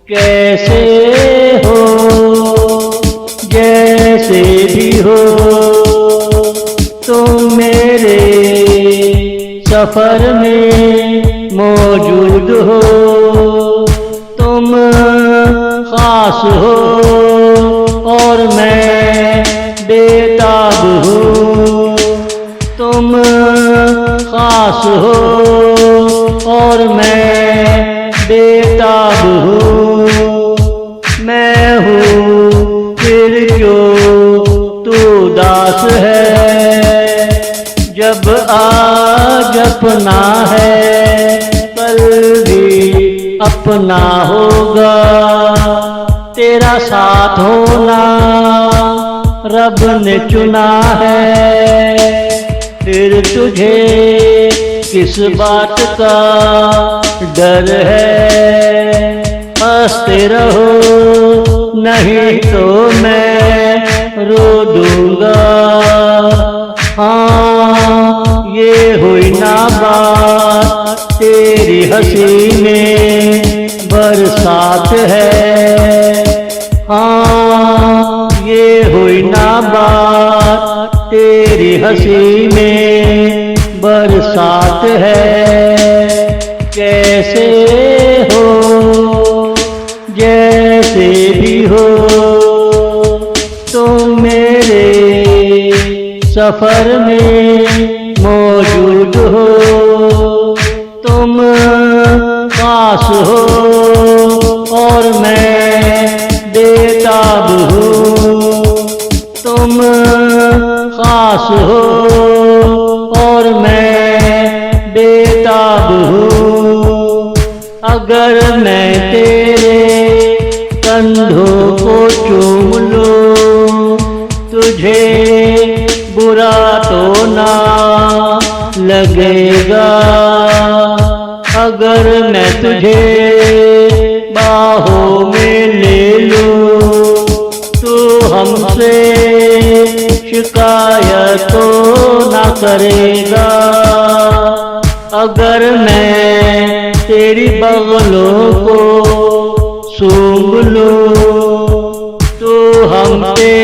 कैसे हो जैसे भी हो तुम मेरे सफर में मौजूद हो। तुम खास हो और मैं बेताब हूँ। तुम खास हो और मैं बेताब हूँ। मैं हूँ फिर क्यों तू दास है। जब आज अपना है कल भी अपना होगा। तेरा साथ होना रब ने चुना है। फिर तुझे किस बात का डर है। हंसते रहो नहीं तो मैं रो दूंगा। हाँ ये हुई ना बात तेरी हंसी में बरसात है। हाँ ये हुई ना बात तेरी हंसी में बरसात है। कैसे हो जैसे भी हो तुम मेरे सफर में मौजूद हो। तुम पास हो और मैं बेताब हूँ। तुम खास हो और मैं बेताब हूँ। अगर मैं तेरे कंधों को चूम लूं तुझे बुरा तो ना लगेगा। अगर मैं तुझे बाहों में ले लूं तू हमसे शिकायत तो ना करेगा। अगर मैं तेरी बगलों को सूंघ लूं तो हम पे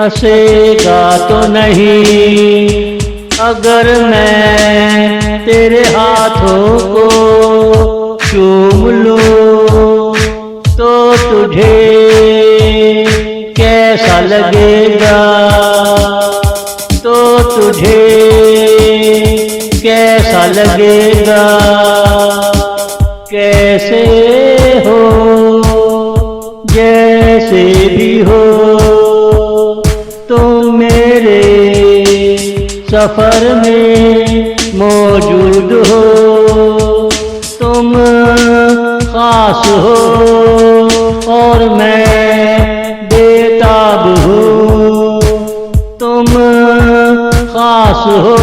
हंसेगा तो नहीं। अगर मैं तेरे हाथों को चूम लूं तो तुझे कैसा लगेगा। तो तुझे कैसा लगेगा। कैसे हो जैसे भी हो तुम मेरे सफर में मौजूद हो। तुम खास हो और मैं बेताब हूँ। तुम खास हो